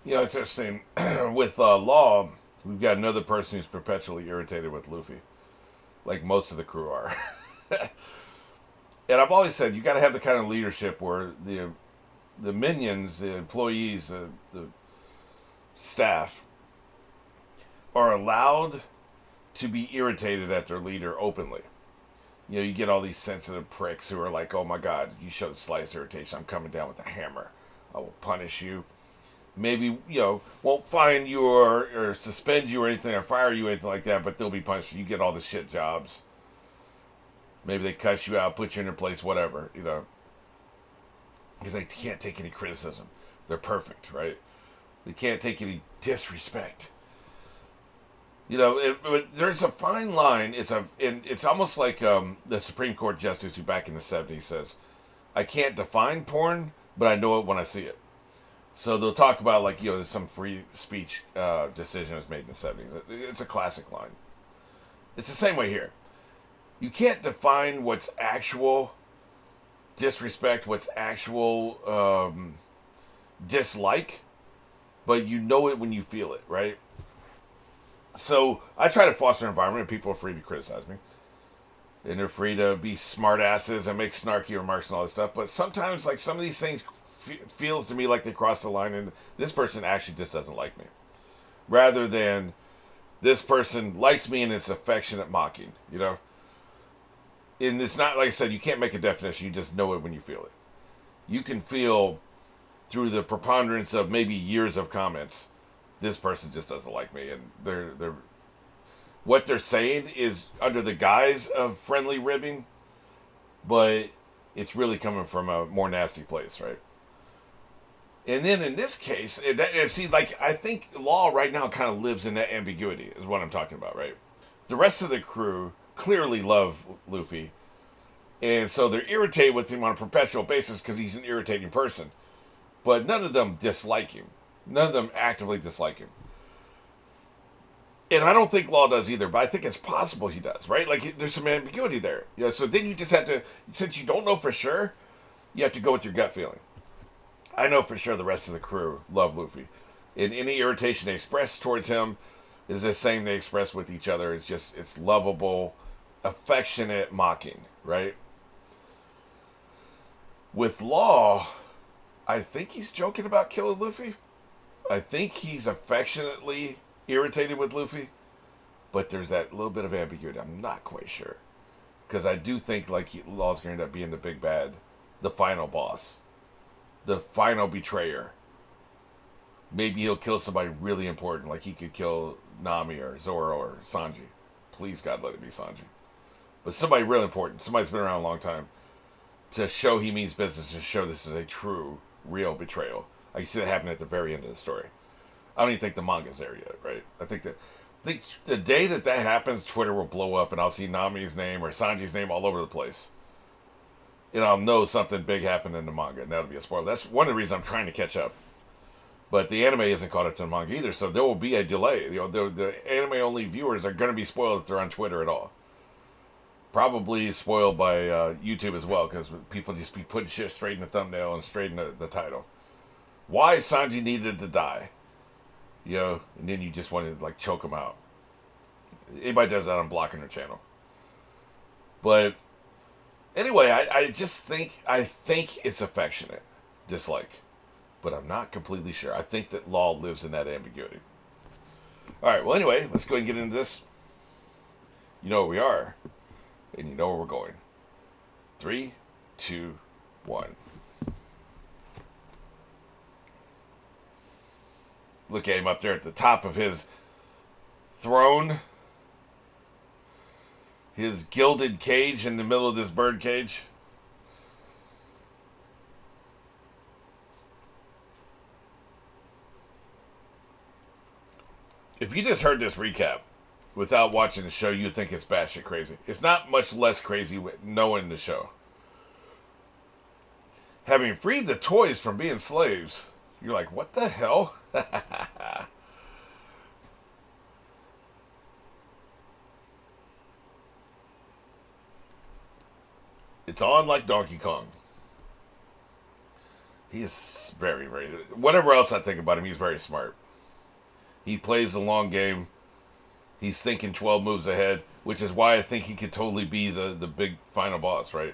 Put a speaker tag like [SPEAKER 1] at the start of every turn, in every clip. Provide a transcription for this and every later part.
[SPEAKER 1] You know, it's interesting. With Law, we've got another person who's perpetually irritated with Luffy, like most of the crew are. And I've always said you got to have the kind of leadership where the minions, the employees, the staff are allowed to be irritated at their leader openly. You know, you get all these sensitive pricks who are like, "Oh my God, you show the slightest irritation, I'm coming down with a hammer. I will punish you." Maybe won't fine you or suspend you or anything or fire you or anything like that, but they'll be punished. You get all the shit jobs. Maybe they cuss you out, put you in your place, whatever. Because they can't take any criticism. They're perfect, right? They can't take any disrespect. There's a fine line. It's almost like the Supreme Court justice who back in the '70s says, "I can't define porn, but I know it when I see it." So they'll talk about some free speech decision was made in the '70s. It's a classic line. It's the same way here. You can't define what's actual disrespect, what's actual dislike, but you know it when you feel it, right? So I try to foster an environment where people are free to criticize me. And they're free to be smartasses and make snarky remarks and all this stuff. But sometimes, like, some of these things feels to me like they cross the line and this person actually just doesn't like me. Rather than this person likes me and it's affectionate mocking, And it's not, like I said, you can't make a definition. You just know it when you feel it. You can feel through the preponderance of maybe years of comments, this person just doesn't like me, and they're what they're saying is under the guise of friendly ribbing, but it's really coming from a more nasty place, right? And then in this case, I think Law right now kind of lives in that ambiguity, is what I'm talking about, right? The rest of the crew clearly love Luffy, and so they're irritated with him on a perpetual basis because he's an irritating person. But none of them dislike him. None of them actively dislike him. And I don't think Law does either, but I think it's possible he does, right? Like, there's some ambiguity there. So then you just have to, since you don't know for sure, you have to go with your gut feeling. I know for sure the rest of the crew love Luffy. And any irritation they express towards him is the same they express with each other. It's lovable, affectionate mocking, right? With Law, I think he's joking about killing Luffy. I think he's affectionately irritated with Luffy, but there's that little bit of ambiguity. I'm not quite sure, because I do think Law's going to end up being the big bad, the final boss, the final betrayer. Maybe he'll kill somebody really important, like he could kill Nami or Zoro or Sanji. Please God, let it be Sanji. But somebody really important, somebody's been around a long time, to show he means business, to show this is a true, real betrayal. I can see that happen at the very end of the story. I don't even think the manga's there yet, right? I think the day that happens, Twitter will blow up and I'll see Nami's name or Sanji's name all over the place. And I'll know something big happened in the manga, and that'll be a spoiler. That's one of the reasons I'm trying to catch up. But the anime isn't caught up to the manga either, so there will be a delay. The anime-only viewers are going to be spoiled if they're on Twitter at all. Probably spoiled by YouTube as well, because people just be putting shit straight in the thumbnail and straight in the title. Why Sanji needed to die, and then you just want to choke him out. Anybody does that, I'm blocking their channel. But anyway, I think it's affectionate dislike, but I'm not completely sure. I think that Law lives in that ambiguity. All right. Well, anyway, let's go and get into this. You know where we are, and you know where we're going. 3, 2, 1. Look at him up there at the top of his throne. His gilded cage in the middle of this bird cage. If you just heard this recap without watching the show, you'd think it's batshit crazy. It's not much less crazy with knowing the show. Having freed the toys from being slaves, you're like, what the hell? It's on like Donkey Kong. He's very, very. Whatever else I think about him, he's very smart. He plays the long game. He's thinking 12 moves ahead, which is why I think he could totally be the big final boss, right?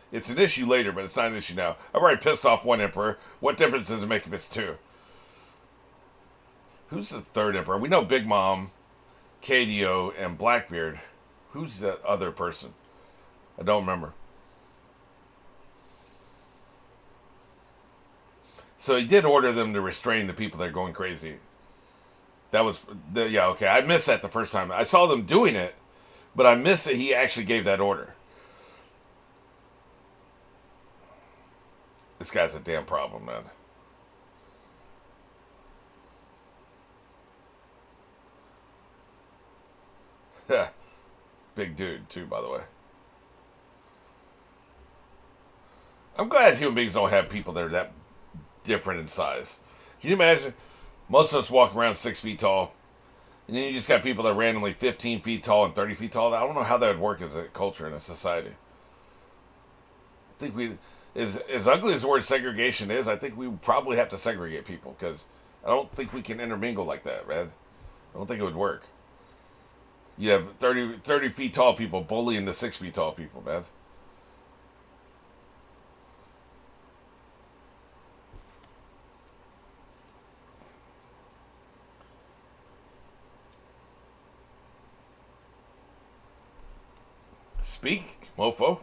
[SPEAKER 1] It's an issue later, but it's not an issue now. I've already pissed off one emperor. What difference does it make if it's two? Who's the third emperor? We know Big Mom, Cadio, and Blackbeard. Who's the other person? I don't remember. So he did order them to restrain the people that are going crazy. That was, yeah, okay. I missed that the first time. I saw them doing it, but I missed that he actually gave that order. This guy's a damn problem, man. Big dude, too, by the way. I'm glad human beings don't have people that are that different in size. Can you imagine? Most of us walk around 6 feet tall, and then you just got people that are randomly 15 feet tall and 30 feet tall. I don't know how that would work as a culture and a society. I think we, as ugly as the word segregation is, I think we would probably have to segregate people because I don't think we can intermingle like that, man. I don't think it would work. You have 30 feet tall people bullying the 6 feet tall people, man. Speak, mofo.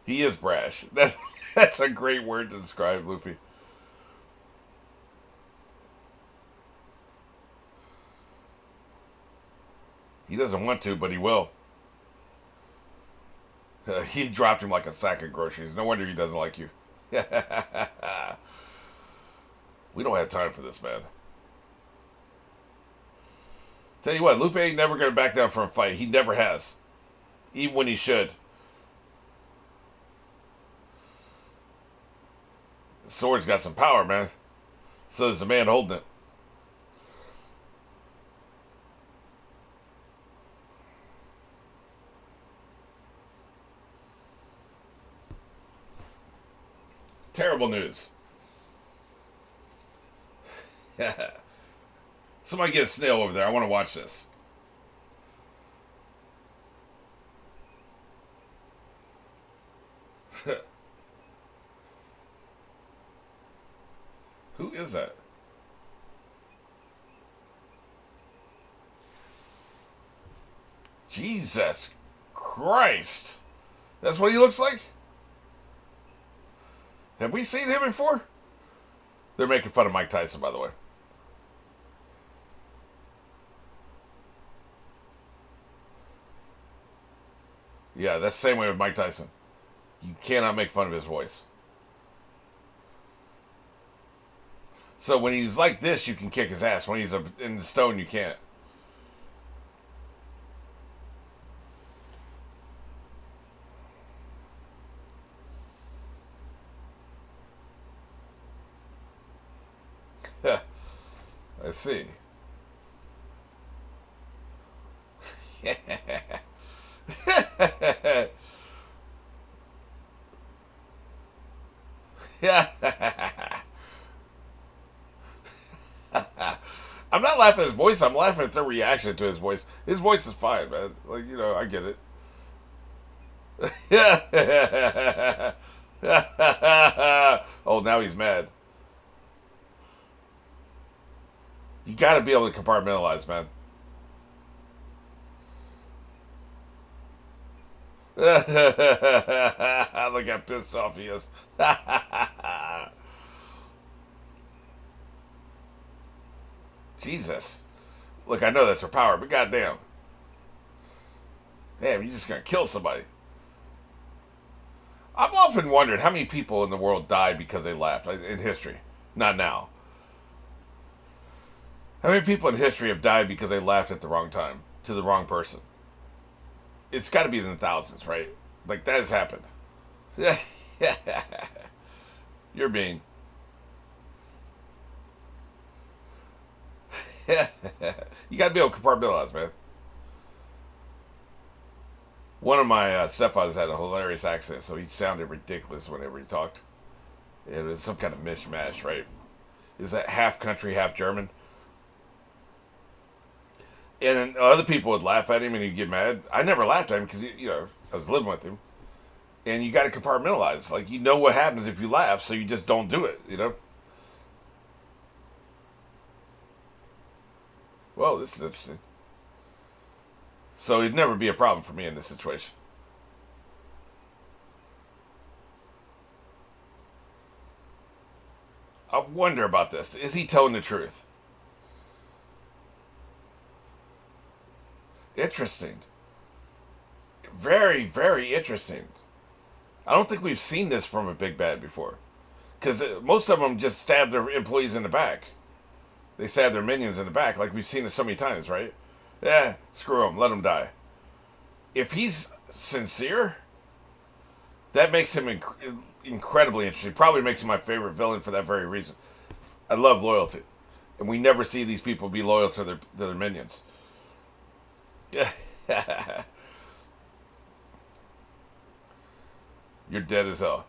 [SPEAKER 1] He is brash. That's a great word to describe Luffy. He doesn't want to, but he will. He dropped him like a sack of groceries. No wonder he doesn't like you. We don't have time for this, man. Tell you what, Luffy ain't never going to back down from a fight. He never has. Even when he should. The sword's got some power, man. So does the man holding it. Terrible news. Somebody get a snail over there. I want to watch this. Who is that? Jesus Christ. That's what he looks like? Have we seen him before? They're making fun of Mike Tyson, by the way. Yeah, that's the same way with Mike Tyson. You cannot make fun of his voice. So when he's like this, you can kick his ass. When he's in the stone, you can't. I see. I'm not laughing at his voice. I'm laughing at their reaction to his voice. His voice is fine, man. Like, you know, I get it. Oh, now he's mad. You got to be able to compartmentalize, man. Look how pissed off he is. Jesus. Look, I know that's her power, but goddamn. Damn, you're just gonna kill somebody. I've often wondered how many people in the world die because they laughed in history. Not now. How many people in history have died because they laughed at the wrong time to the wrong person? It's got to be in the thousands, right? Like, that has happened. You're being. You got to be able to compartmentalize, man. One of my stepfathers had a hilarious accent, so he sounded ridiculous whenever he talked. It was some kind of mishmash, right? Is that half country, half German? And other people would laugh at him and he'd get mad. I never laughed at him because, I was living with him. And you got to compartmentalize. Like, you know what happens if you laugh, so you just don't do it. Well, this is interesting. So it'd never be a problem for me in this situation. I wonder about this. Is he telling the truth? Interesting. Very, very interesting. I don't think we've seen this from a big bad before. Because most of them just stab their employees in the back. They stab their minions in the back, like we've seen it so many times, right? Yeah, screw them, let them die. If he's sincere, that makes him incredibly interesting. Probably makes him my favorite villain for that very reason. I love loyalty. And we never see these people be loyal to their minions. Yeah. You're dead as hell.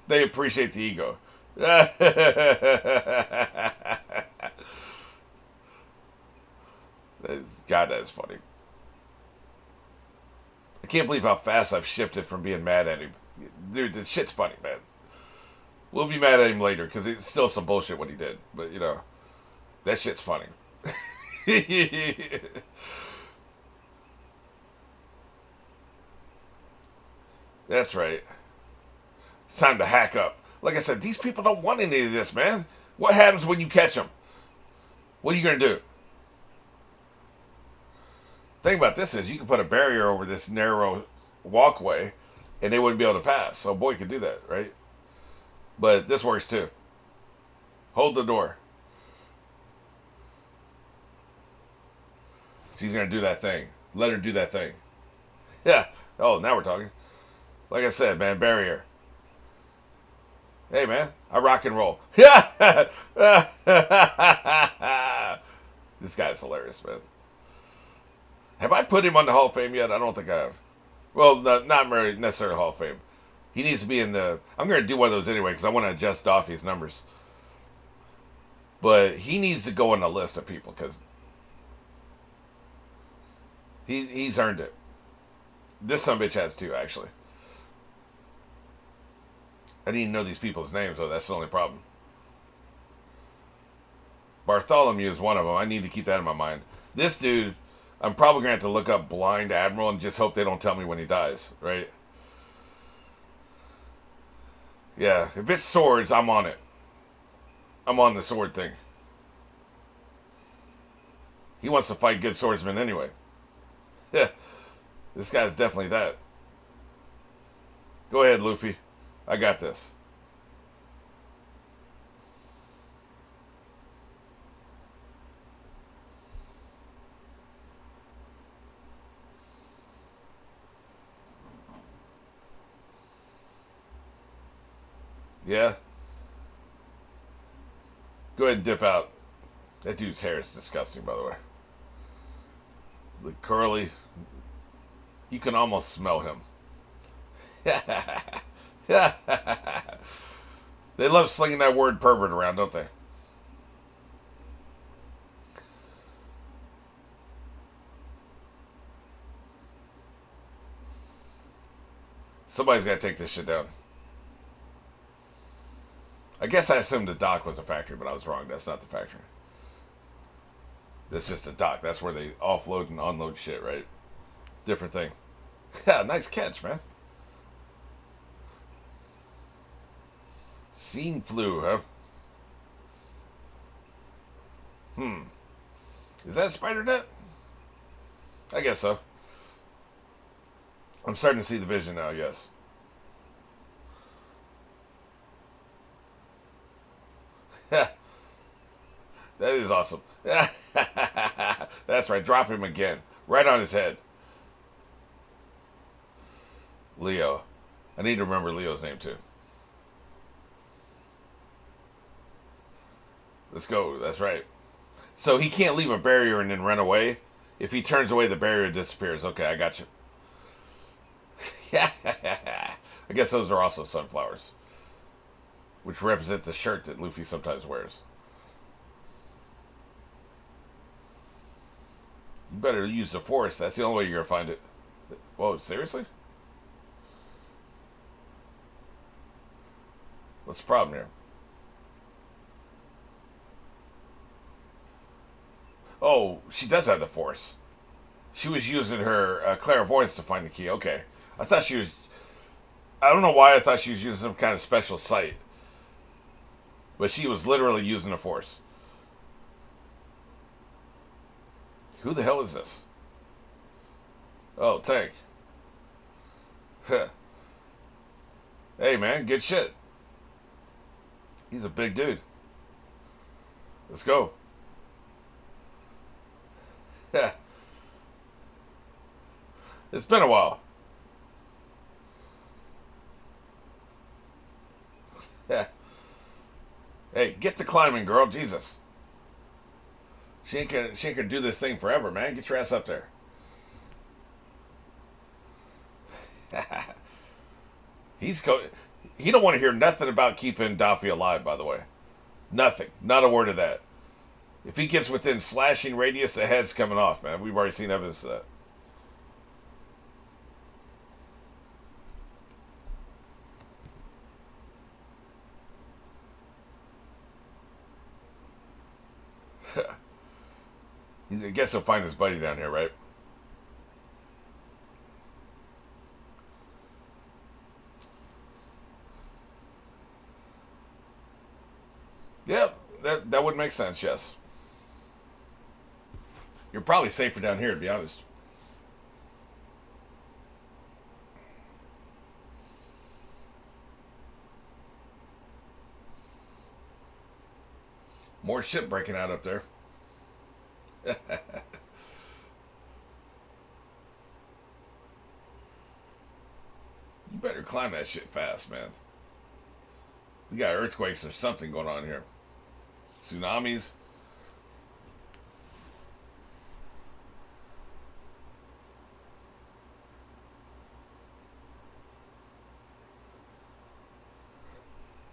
[SPEAKER 1] They appreciate the ego. God, that is funny. I can't believe how fast I've shifted from being mad at him. Dude, this shit's funny, man. We'll be mad at him later because it's still some bullshit what he did. But, that shit's funny. That's right. It's time to hack up. Like I said, these people don't want any of this, man. What happens when you catch them? What are you going to do? The thing about this is you can put a barrier over this narrow walkway and they wouldn't be able to pass. So a boy could do that, right? But this works too. Hold the door. She's going to do that thing. Let her do that thing. Yeah. Oh, now we're talking. Like I said, man, barrier. Hey, man, I rock and roll. Yeah. This guy's hilarious, man. Have I put him on the Hall of Fame yet? I don't think I have. Well, not very necessarily Hall of Fame. He needs to be in the... I'm going to do one of those anyway because I want to adjust Doffy's numbers. But he needs to go on the list of people because he's earned it. This sumbitch has too, actually. I didn't even know these people's names, though. That's the only problem. Bartholomew is one of them. I need to keep that in my mind. This dude, I'm probably going to have to look up Blind Admiral and just hope they don't tell me when he dies, right? Yeah, if it's swords, I'm on it. I'm on the sword thing. He wants to fight good swordsmen anyway. Yeah, this guy's definitely that. Go ahead, Luffy. I got this. Yeah? Go ahead and dip out. That dude's hair is disgusting, by the way. The curly. You can almost smell him. They love slinging that word pervert around, don't they? Somebody's got to take this shit down. I guess I assumed the dock was a factory, but I was wrong. That's not the factory. That's just a dock. That's where they offload and unload shit, right? Different thing. Yeah, nice catch, man. Scene flu, huh? Is that a spider net? I guess so. I'm starting to see the vision now, yes. That is awesome. That's right, drop him again. Right on his head. Leo. I need to remember Leo's name, too. Let's go. That's right. So he can't leave a barrier and then run away. If he turns away, the barrier disappears. Okay, I got you. I guess those are also sunflowers, which represent the shirt that Luffy sometimes wears. You better use the force. That's the only way you're gonna find it. Whoa, seriously? What's the problem here? Oh, she does have the force. She was using her clairvoyance to find the key. Okay. I thought she was. I don't know why I thought she was using some kind of special sight. But she was literally using the force. Who the hell is this? Oh, Tank. Hey, man, good shit. He's a big dude. Let's go. It's been a while. Hey, get to climbing, girl. Jesus. She ain't gonna do this thing forever, man. Get your ass up there. He don't want to hear nothing about keeping Daffy alive, by the way. Nothing. Not a word of that. If he gets within slashing radius, the head's coming off, man. We've already seen evidence of that. I guess he'll find his buddy down here, right? Yep, that would make sense, yes. You're probably safer down here, to be honest. More shit breaking out up there. You better climb that shit fast, man. We got earthquakes or something going on here. Tsunamis.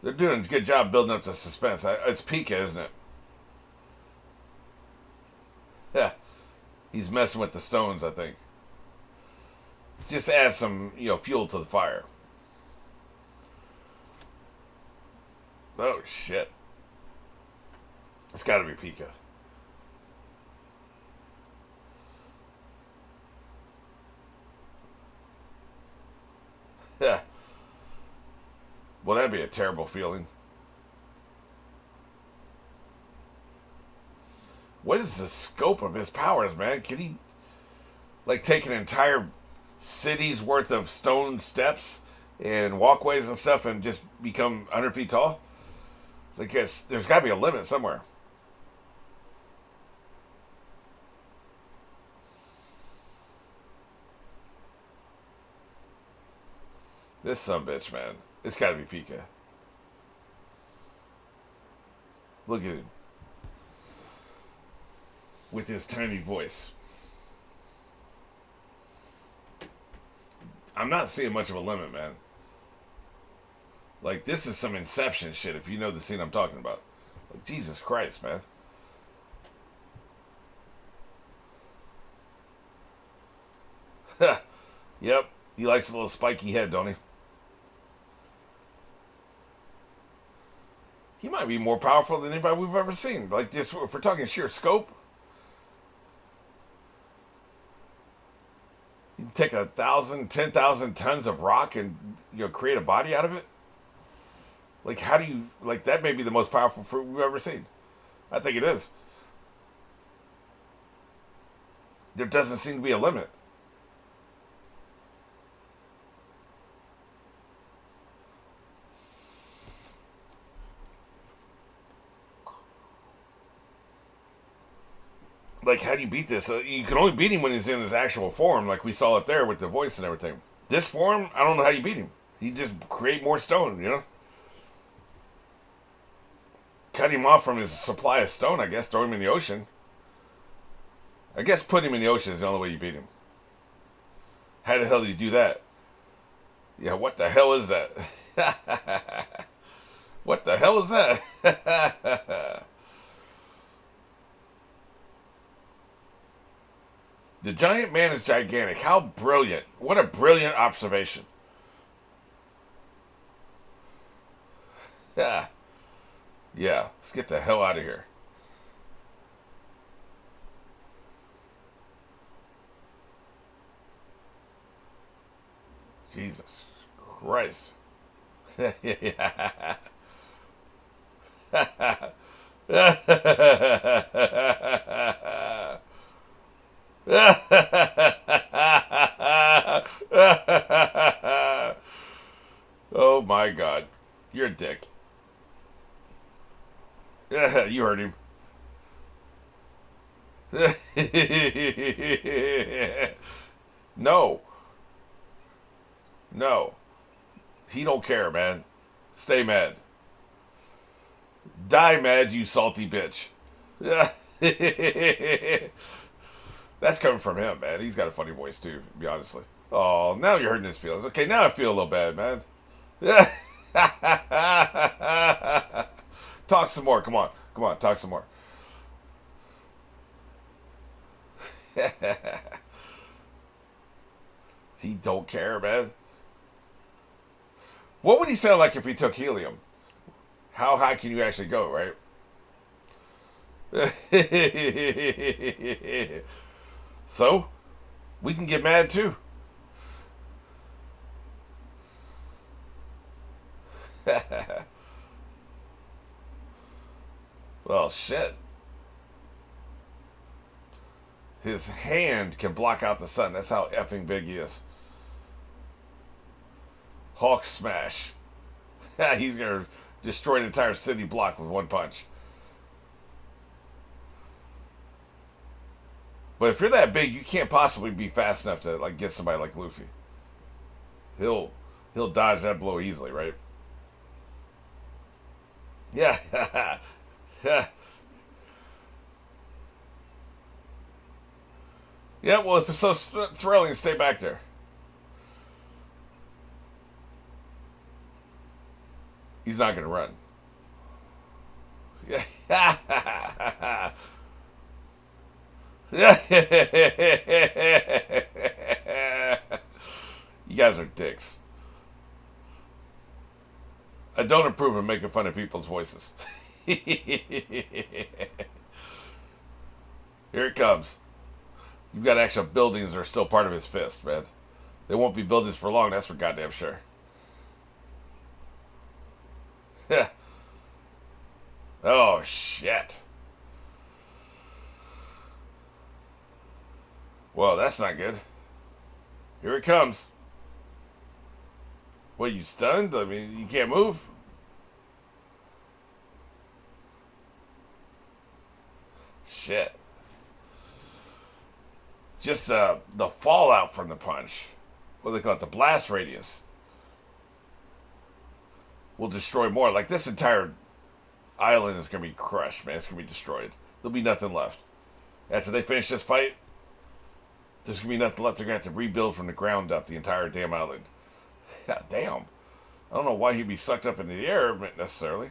[SPEAKER 1] They're doing a good job building up the suspense. It's Peaky, isn't it? Yeah. He's messing with the stones, I think. Just add some, fuel to the fire. Oh, shit. It's gotta be Peaky. Yeah. Well, that'd be a terrible feeling. What is the scope of his powers, man? Can he, take an entire city's worth of stone steps and walkways and stuff and just become 100 feet tall? There's got to be a limit somewhere. This sumbitch, man. It's got to be Peaky. Look at him. With his tiny voice. I'm not seeing much of a limit, man. This is some Inception shit, if you know the scene I'm talking about. Jesus Christ, man. Yep. He likes a little spiky head, don't he? He might be more powerful than anybody we've ever seen. Just if we're talking sheer scope. You can take 1,000, 10,000 tons of rock and create a body out of it. How do you that? May be the most powerful fruit we've ever seen. I think it is. There doesn't seem to be a limit. How do you beat this? You can only beat him when he's in his actual form, like we saw up there with the voice and everything. This form, I don't know how you beat him. You just create more stone, cut him off from his supply of stone, I guess. Throw him in the ocean. I guess putting him in the ocean is the only way you beat him. How the hell do you do that? Yeah, what the hell is that? What the hell is that? The giant man is gigantic. How brilliant. What a brilliant observation. Yeah. Yeah, let's get the hell out of here. Jesus Christ. Yeah. Oh my God. You're a dick. You heard him. No. No. He don't care, man. Stay mad. Die mad, you salty bitch. That's coming from him, man. He's got a funny voice, too, to be honestly. Oh, now you're hurting his feelings. Okay, now I feel a little bad, man. Talk some more. Come on. Come on, talk some more. He don't care, man. What would he sound like if he took helium? How high can you actually go, right? So, we can get mad too. Well, shit. His hand can block out the sun. That's how effing big he is. Hulk smash. He's going to destroy an entire city block with one punch. But if you're that big, you can't possibly be fast enough to like get somebody like Luffy. He'll dodge that blow easily, right? Yeah. Yeah, well, if it's so thrilling, stay back there. He's not going to run. You guys are dicks. I don't approve of making fun of people's voices. Here it comes. You've got actual buildings that are still part of his fist, man. They won't be buildings for long, that's for goddamn sure. Oh, shit. Well, that's not good. Here it comes. What, you stunned? I mean, you can't move? Shit. Just the fallout from the punch. What do they call it? The blast radius. Will destroy more. Like, this entire island is going to be crushed, man. It's going to be destroyed. There'll be nothing left. After they finish this fight, there's going to be nothing left. They're going to have to rebuild from the ground up the entire damn island. God damn. I don't know why he'd be sucked up into the air, necessarily.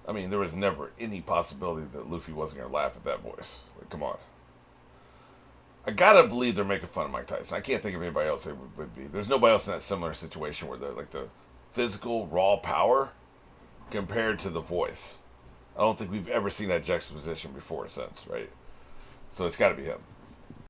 [SPEAKER 1] I mean, there was never any possibility that Luffy wasn't going to laugh at that voice. Like, come on. I gotta believe they're making fun of Mike Tyson. I can't think of anybody else that would be. There's nobody else in that similar situation where the physical, raw power compared to the voice. I don't think we've ever seen that juxtaposition before or since, right? So it's got to be him.